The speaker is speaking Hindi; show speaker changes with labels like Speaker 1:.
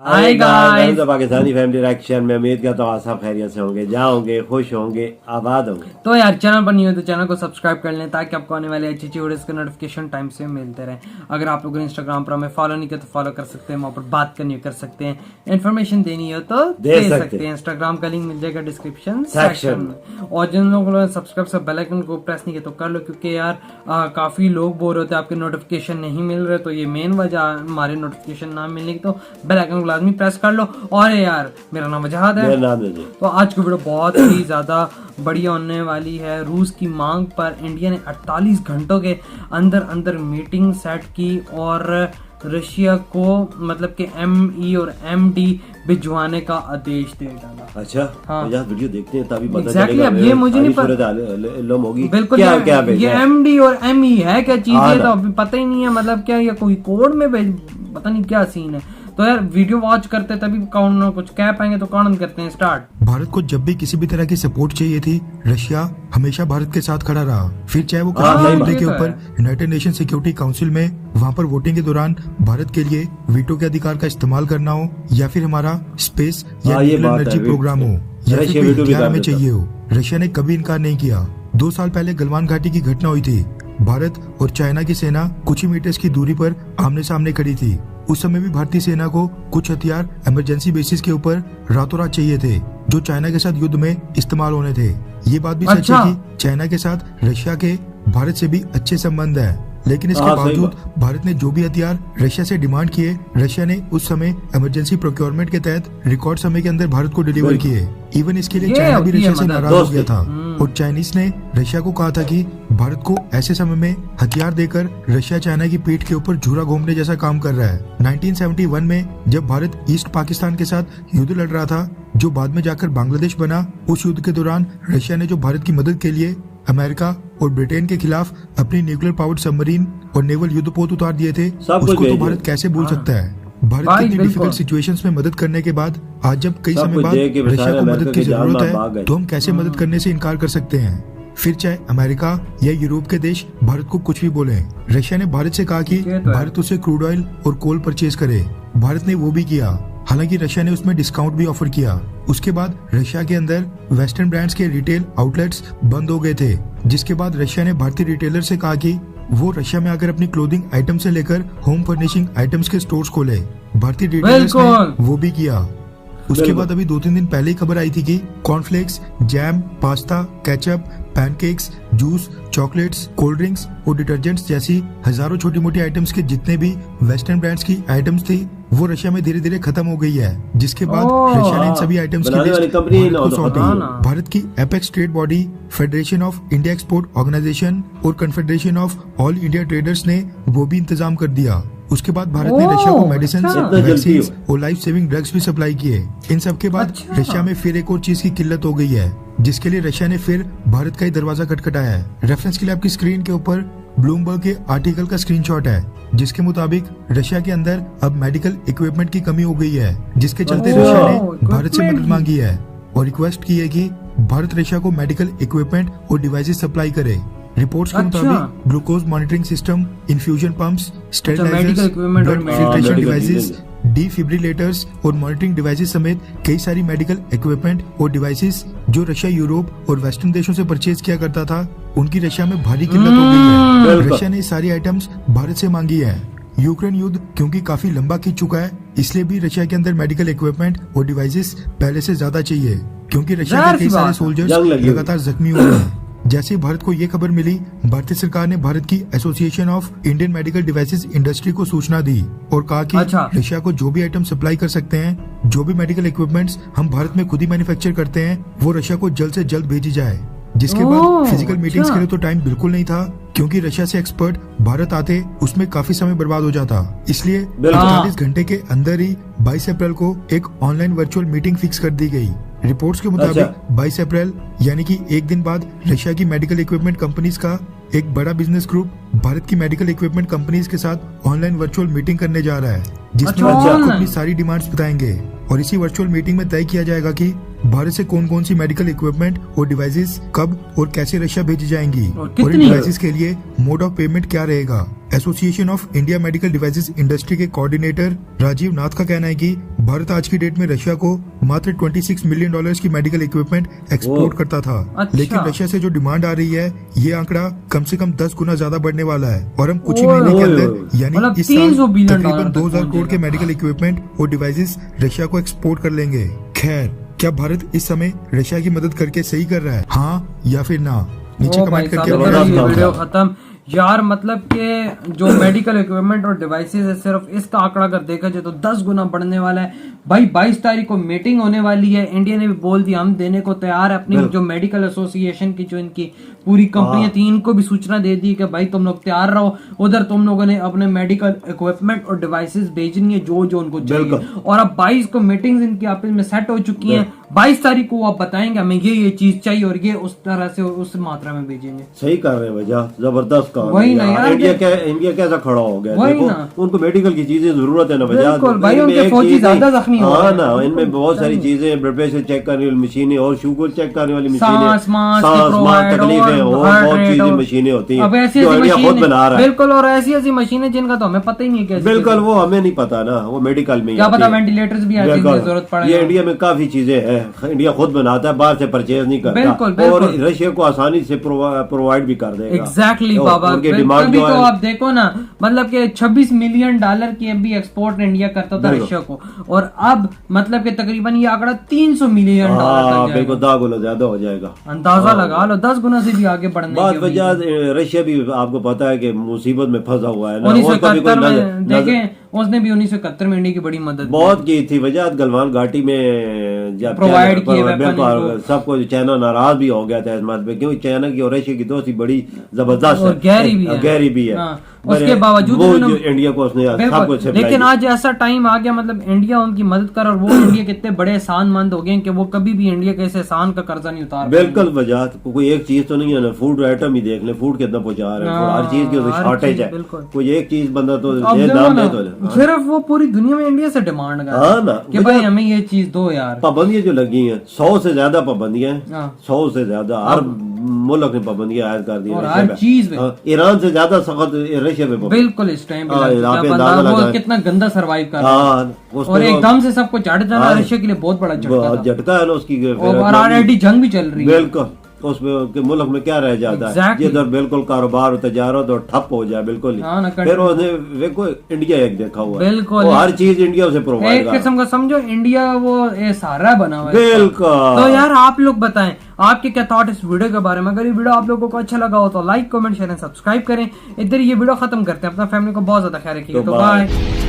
Speaker 1: Hi guys,
Speaker 2: Pakistani family reaction में उम्मीद करता हूँ आप सब खैरियत से होंगे, जाओगे, खुश होंगे, आबाद होंगे।
Speaker 1: तो यार चैनल पर नहीं हो तो चैनल को सब्सक्राइब कर लें ताकि आपको आने वाले अच्छी वीडियोस के नोटिफिकेशन टाइम से मिलते रहे। अगर आप लोग इंस्टाग्राम पर हमें फॉलो नहीं किया तो फॉलो कर सकते हैं, वहाँ पर बात करनी हो कर सकते हैं, इन्फॉर्मेशन देनी हो तो दे सकते हैं। इंस्टाग्राम का लिंक मिल जाएगा डिस्क्रिप्शन सेक्शन में। और जिन लोगों ने सब्सक्राइब से बेल आइकन को प्रेस नहीं किया तो कर लो, क्योंकि यार काफी लोग बोर होते हैं आपके नोटिफिकेशन नहीं मिल रहे, तो ये मेन वजह हमारे नोटिफिकेशन ना मिलने की। तो बेल आइकन को लाजमी प्रेस कर लो। और यार मेरा नाम वजहाद है। तो आज की वीडियो बहुत ही ज्यादा बढ़िया होने वाली है। रूस की मांग पर इंडिया ने 48 घंटों के अंदर अंदर मीटिंग सेट की और रशिया को मतलब कि ME और MD भिजवाने का आदेश दे डाला।
Speaker 2: अच्छा,
Speaker 1: हाँ,
Speaker 2: वीडियो देखते हैं तभी पता
Speaker 1: चलेगा। अब ये मुझे नहीं पता बिल्कुल क्या ये MD और ME है क्या चीज है, तो अभी पता ही नहीं है मतलब क्या ये कोई कोड में पता नहीं क्या सीन है। तो यार वीडियो वॉच करते तभी कुछ कह पाएंगे, तो कौन करते हैं स्टार्ट।
Speaker 3: भारत को जब भी किसी भी तरह की सपोर्ट चाहिए थी, रशिया हमेशा भारत के साथ खड़ा रहा। फिर चाहे वो कश्मीर मुद्दे के ऊपर यूनाइटेड नेशन सिक्योरिटी काउंसिल में वहाँ पर वोटिंग के दौरान भारत के लिए वीटो के अधिकार का इस्तेमाल करना हो, या फिर हमारा स्पेस या एनर्जी प्रोग्राम हो, या फिर कोई हथियार हमें चाहिए हो, रशिया ने कभी इनकार नहीं किया। 2 साल पहले गलवान घाटी की घटना हुई थी। भारत और चाइना की सेना कुछ ही मीटर्स की दूरी पर आमने सामने खड़ी थी। उस समय भी भारतीय सेना को कुछ हथियार इमरजेंसी बेसिस के ऊपर रातों रात चाहिए थे, जो चाइना के साथ युद्ध में इस्तेमाल होने थे। ये बात भी सच है कि चाइना के साथ रशिया के भारत से भी अच्छे संबंध है, लेकिन इसके बावजूद भारत ने जो भी हथियार रशिया से डिमांड किए, रशिया ने उस समय इमरजेंसी प्रोक्योरमेंट के तहत रिकॉर्ड समय के अंदर भारत को डिलीवर किए। इवन इसके लिए चाइना भी रशिया से नाराज हो गया था और चाइनीज ने रशिया को कहा था कि भारत को ऐसे समय में हथियार देकर रशिया चाइना की पीठ के ऊपर झूरा घूमने जैसा काम कर रहा है। 1971 में जब भारत ईस्ट पाकिस्तान के साथ युद्ध लड़ रहा था, जो बाद में जाकर बांग्लादेश बना, उस युद्ध के दौरान रशिया ने जो भारत की मदद के लिए अमेरिका और ब्रिटेन के खिलाफ अपनी न्यूक्लियर पावर्ड सबमरीन और नेवल युद्धपोत उतार दिए थे, उसको तो भारत कैसे भूल सकता है। भारत की इतनी डिफिकल्ट सिचुएशंस में मदद करने के बाद आज जब कई समय बाद रशिया को मदद की जरूरत है, तो हम कैसे मदद करने से इनकार कर सकते हैं। फिर चाहे अमेरिका या यूरोप के देश भारत को कुछ भी बोले, रशिया ने भारत से कहा कि भारत उसे क्रूड ऑयल और कोल परचेज करे। भारत ने वो भी किया, हालांकि रशिया ने उसमें डिस्काउंट भी ऑफर किया। उसके बाद रशिया के अंदर वेस्टर्न ब्रांड्स के रिटेल आउटलेट्स बंद हो गए थे, जिसके बाद रशिया ने भारतीय रिटेलर से कहा कि वो रशिया में आकर अपनी क्लोथिंग आइटम से लेकर होम फर्निशिंग आइटम्स के स्टोर्स खोले। भारतीय रिटेलर्स ने वो भी किया। उसके बाद अभी 2-3 दिन पहले ही खबर आई थी कि cornflakes, jam, pasta, ketchup, pancakes, juice, chocolates, cold drinks और डिटर्जेंट्स जैसी हजारों छोटी मोटी आइटम्स के जितने भी वेस्टर्न ब्रांड्स की आइटम्स थी, वो रशिया में धीरे धीरे खत्म हो गई है। जिसके बाद रशिया ने इन सभी आइटम्स की लिस्ट भारत को सौंपी। भारत की apex trade body, federation of India export organisation और confederation of all India traders ने वो भी इंतजाम कर दिया। उसके बाद भारत ने रशिया को मेडिसिन, वैक्सीन और लाइफ सेविंग ड्रग्स भी सप्लाई किए। इन सब के बाद रशिया में फिर एक और चीज की किल्लत हो गई है, जिसके लिए रशिया ने फिर भारत का ही दरवाजा खटखटाया है। रेफरेंस के लिए आपकी स्क्रीन के ऊपर ब्लूमबर्ग के आर्टिकल का स्क्रीनशॉट है, जिसके मुताबिक रशिया के अंदर अब मेडिकल इक्विपमेंट की कमी हो गई है, जिसके चलते रशिया ने भारत से मदद मांगी है और रिक्वेस्ट की है कि भारत रशिया को मेडिकल इक्विपमेंट और डिवाइसेस सप्लाई करे। रिपोर्ट्स के मुताबिक glucose monitoring system, infusion pumps, sterilisers, blood filtration devices, defibrillators और मॉनिटरिंग डिवाइसेस समेत कई सारी मेडिकल इक्विपमेंट और डिवाइसेस जो रशिया यूरोप और वेस्टर्न देशों से परचेज किया करता था, उनकी रशिया में भारी किल्लत हो गई है। रशिया ने सारी आइटम्स भारत से मांगी है। यूक्रेन युद्ध क्योंकि काफी लंबा खींच चुका है, इसलिए भी रशिया के अंदर मेडिकल इक्विपमेंट और डिवाइसेस पहले से ज्यादा चाहिए, क्योंकि रशिया के कई सारे सोल्जर्स लगातार जख्मी हो रहे हैं। जैसे भारत को ये खबर मिली, भारतीय सरकार ने भारत की association of Indian medical devices industry को सूचना दी और कहा कि रशिया को जो भी आइटम सप्लाई कर सकते हैं, जो भी मेडिकल इक्विपमेंट्स हम भारत में खुद ही मैन्युफैक्चर करते हैं, वो रशिया को जल्द से जल्द भेजी जाए। जिसके बाद फिजिकल मीटिंग्स के लिए तो टाइम बिल्कुल नहीं था, क्योंकि रशिया से एक्सपर्ट भारत आते उसमें काफी समय बर्बाद हो जाता। इसलिए 48 घंटे के अंदर ही 22 अप्रैल को एक ऑनलाइन वर्चुअल मीटिंग फिक्स कर दी गई। रिपोर्ट्स के मुताबिक 22 अप्रैल यानी कि एक दिन बाद रशिया की मेडिकल इक्विपमेंट कंपनीज का एक बड़ा बिजनेस ग्रुप भारत की मेडिकल इक्विपमेंट कंपनीज के साथ ऑनलाइन वर्चुअल मीटिंग करने जा रहा है, जिसमें वो अपनी सारी डिमांड्स बताएंगे और इसी वर्चुअल मीटिंग में तय किया जाएगा कि भारत से कौन कौन सी मेडिकल इक्विपमेंट और डिवाइसेस कब और कैसे रशिया भेजी जाएंगी
Speaker 1: और
Speaker 3: और इन
Speaker 1: कितनी?
Speaker 3: डिवाइसेस के लिए मोड ऑफ पेमेंट क्या रहेगा। Association of India medical devices industry के कोऑर्डिनेटर राजीव नाथ का कहना है कि भारत आज की डेट में रशिया को मात्र $26 मिलियन की मेडिकल इक्विपमेंट एक्सपोर्ट करता था।
Speaker 1: अच्छा।
Speaker 3: लेकिन रशिया से जो डिमांड आ रही है ये आंकड़ा कम से कम 10 गुना ज्यादा बढ़ने वाला है और हम कुछ ही
Speaker 1: ओए
Speaker 3: महीने के
Speaker 2: ओए
Speaker 3: अंदर यानी
Speaker 1: मतलब
Speaker 3: इस साल
Speaker 1: 300 बिलियन
Speaker 3: तकरीबन
Speaker 1: डॉलर तक
Speaker 3: 2000 करोड़ के
Speaker 1: पहुंचेगा।
Speaker 3: मेडिकल इक्विपमेंट और डिवाइसेस रशिया को एक्सपोर्ट कर लेंगे। खैर, क्या भारत इस समय रशिया की मदद करके सही कर रहा है, हाँ या फिर ना? नीचे
Speaker 1: ओ भाई
Speaker 3: कमेंट करके
Speaker 1: साहब,
Speaker 3: अपना
Speaker 1: ये
Speaker 2: जवाब
Speaker 1: वीडियो
Speaker 2: दो।
Speaker 1: खत्म यार। मतलब कि जो मेडिकल इक्विपमेंट और डिवाइसेस है, सिर्फ इसका आंकड़ा अगर देखा जाए तो 10 गुना बढ़ने वाला है भाई। 22 तारीख को मीटिंग होने वाली है। इंडिया ने भी बोल दिया हम देने को तैयार है। अपनी जो मेडिकल एसोसिएशन की जो इनकी पूरी कंपनियां थी इनको भी सूचना दे दी कि भाई तुम लोग तैयार रहो। उधर तुम लोगों ने अपने मेडिकल इक्विपमेंट और डिवाइसेस भेजनी है जो जो उनको चाहिए। और अब 22 को मीटिंग्स इनकी आपस में सेट हो चुकी हैं। 22 तारीख को आप बताएंगे हमें ये चीज चाहिए और ये उस तरह से उस मात्रा में भेजेंगे।
Speaker 2: सही कर रहे हैं भैया, जबरदस्त काम
Speaker 1: वही
Speaker 2: है
Speaker 1: ना यार,
Speaker 2: इंडिया कैसा खड़ा हो गया।
Speaker 1: वही
Speaker 2: देखो
Speaker 1: ना।
Speaker 2: उनको मेडिकल की चीजें जरूरत है ना भैया।
Speaker 1: बिल्कुल भाई,
Speaker 2: इनमें
Speaker 1: उनके
Speaker 2: एक
Speaker 1: फौजी
Speaker 2: चीज
Speaker 1: ज्यादा
Speaker 2: नहीं-
Speaker 1: जख्मी हो
Speaker 2: हाँ
Speaker 1: रहे हैं।
Speaker 2: ना, इनमें बहुत सारी चीजें, ब्लड प्रेशर चेक करने वाली मशीनें और शुगर चेक करने वाली मशीनें,
Speaker 1: सांस मास की
Speaker 2: सांस
Speaker 1: provide
Speaker 2: तकलीफें और
Speaker 1: heart
Speaker 2: बहुत
Speaker 1: rate
Speaker 2: चीजें
Speaker 1: और-
Speaker 2: मशीनें होती हैं
Speaker 1: अब ऐसी
Speaker 2: जो
Speaker 1: ऐसी
Speaker 2: इंडिया खुद
Speaker 1: मशीनें
Speaker 2: बना रहा है।
Speaker 1: बिल्कुल, और ऐसी ऐसी मशीनें जिनका तो हमें पता ही नहीं है कैसे।
Speaker 2: बिल्कुल, वो हमें नहीं पता ना, वो मेडिकल में ही
Speaker 1: क्या
Speaker 2: आती
Speaker 1: पता
Speaker 2: है।
Speaker 1: वेंटिलेटर्स भी आती
Speaker 2: बिल्कुल।
Speaker 1: है, जरूरत पड़े।
Speaker 2: ये इंडिया में काफी चीजें हैं, इंडिया खुद बनाता है, बाहर से परचेज नहीं करता।
Speaker 1: बिल्कुल,
Speaker 2: और
Speaker 1: बिल्कुल।
Speaker 2: रशिया को आसानी से प्रोवाइड भी कर देगा।
Speaker 1: एग्जैक्टली
Speaker 2: और
Speaker 1: बाबा।
Speaker 2: उनकी डिमांड
Speaker 1: तभी
Speaker 2: जो
Speaker 1: तो
Speaker 2: है,
Speaker 1: आप देखो ना, मतलब कि $26 मिलियन की अभी एक्सपोर्ट इंडिया करता था
Speaker 2: बिल्कुल।
Speaker 1: रशिया को, और अब मतलब कि तकरीबन ये आंकड़ा $300 मिलियन
Speaker 2: हाँ
Speaker 1: तक
Speaker 2: बिल्कुल,
Speaker 1: जाएगा।
Speaker 2: 10 गुना ज्यादा हो जाएगा।
Speaker 1: अंदाजा लगा लो, 10 गुना से भी आगे बढ़ने
Speaker 2: बात
Speaker 1: की उम्मीद है।
Speaker 2: वजह रशिया भी आपको पता है कि मुसीबत में फंसा हुआ है ना।
Speaker 1: 1971 में
Speaker 2: नजर-
Speaker 1: देखें, उसने भी 1971 में इंडिया की बड़ी मदद की।
Speaker 2: बहुत की थी वजह गलवान घाटी में जब
Speaker 1: Provide
Speaker 2: चाइना-
Speaker 1: किए weapon
Speaker 2: बिल्कुल,
Speaker 1: इनको।
Speaker 2: सबको चाइना नाराज भी हो गया था इस बात पे, क्योंकि चाइना की और रशिया की दोस्ती बड़ी जबरदस्त
Speaker 1: और गहरी भी है।
Speaker 2: गहरी भी है।
Speaker 1: हाँ,
Speaker 2: पर
Speaker 1: उसके बावजूद
Speaker 2: वो
Speaker 1: उन्होंने-
Speaker 2: जो इंडिया को उसने सब
Speaker 1: बिल्कुल।
Speaker 2: कुछ supply
Speaker 1: लेकिन
Speaker 2: की।
Speaker 1: आज ऐसा टाइम आ गया, मतलब इंडिया उनकी मदद कर, और वो इंडिया के इतने बड़े एहसानमंद हो गए कि वो कभी भी इंडिया के इस एहसान का कर्जा नहीं उतार पाएंगे।
Speaker 2: बिल्कुल वजह कोई एक चीज तो नहीं है ना, फूड आइटम ही देख ले, फूड कितना पहुंचा रहे हैं,
Speaker 1: हाँ,
Speaker 2: हर चीज की
Speaker 1: हर
Speaker 2: शॉर्टेज
Speaker 1: चीज,
Speaker 2: है।
Speaker 1: बिल्कुल।
Speaker 2: कोई एक चीज बंदा तो
Speaker 1: अब
Speaker 2: ये
Speaker 1: देखो
Speaker 2: नाम
Speaker 1: ना,
Speaker 2: दे तो
Speaker 1: सिर्फ वो पूरी दुनिया में इंडिया से डिमांड कर
Speaker 2: हाँ ना,
Speaker 1: कि भाई हमें ये चीज दो यार।
Speaker 2: पाबंदियां जो लगी हैं 100 से ज्यादा पाबंदियां हैं,
Speaker 1: हाँ।
Speaker 2: 100 से ज्यादा हर मुल्क ने पाबंदियां आयद कर दी हैं
Speaker 1: और
Speaker 2: रशिया
Speaker 1: हर
Speaker 2: पे।
Speaker 1: चीज पे।
Speaker 2: हाँ, ईरान से ज्यादा सख्त रशिया पे पाबंदी।
Speaker 1: बिल्कुल इस टाइम पे
Speaker 2: हाँ,
Speaker 1: लग चुका
Speaker 2: यहाँ
Speaker 1: है,
Speaker 2: पे
Speaker 1: बंदा
Speaker 2: अंदाजा
Speaker 1: वो
Speaker 2: लगाएं।
Speaker 1: कितना गंदा सरवाइव कर रहा है।
Speaker 2: हाँ, उसको
Speaker 1: और एकदम से सबको चढ़ जाना
Speaker 2: हाँ।
Speaker 1: रशिया के लिए बहुत बड़ा झटका था।
Speaker 2: झटका है ना उसकी
Speaker 1: और ऑलरेडी जंग भी चल रही है।
Speaker 2: बिल्कुल, उसमें के मुल्क में क्या रह जाता है
Speaker 1: Exactly.
Speaker 2: जिधर बिल्कुल कारोबार तजारत और ठप हो जाए बिल्कुल ही।
Speaker 1: हाँ ना,
Speaker 2: फिर उसने देखो इंडिया एक देखा हुआ है,
Speaker 1: बिल्कुल।
Speaker 2: वो हर चीज इंडिया से प्रोवाइड
Speaker 1: एक
Speaker 2: कर
Speaker 1: किस्म का समझो इंडिया वो ये सारा बना हुआ है।
Speaker 2: बिल्कुल।
Speaker 1: तो यार आप लोग बताएं आपके क्या थॉट इस वीडियो के बारे में। अगर ये वीडियो आप लोगों को अच्छा लगा हो तो like comment share and subscribe करें। इधर ये वीडियो खत्म करते हैं। अपना फैमिली को बहुत ज्यादा ख्याल रखिएगा।
Speaker 2: तो
Speaker 1: तो
Speaker 2: बाय।
Speaker 1: बाय।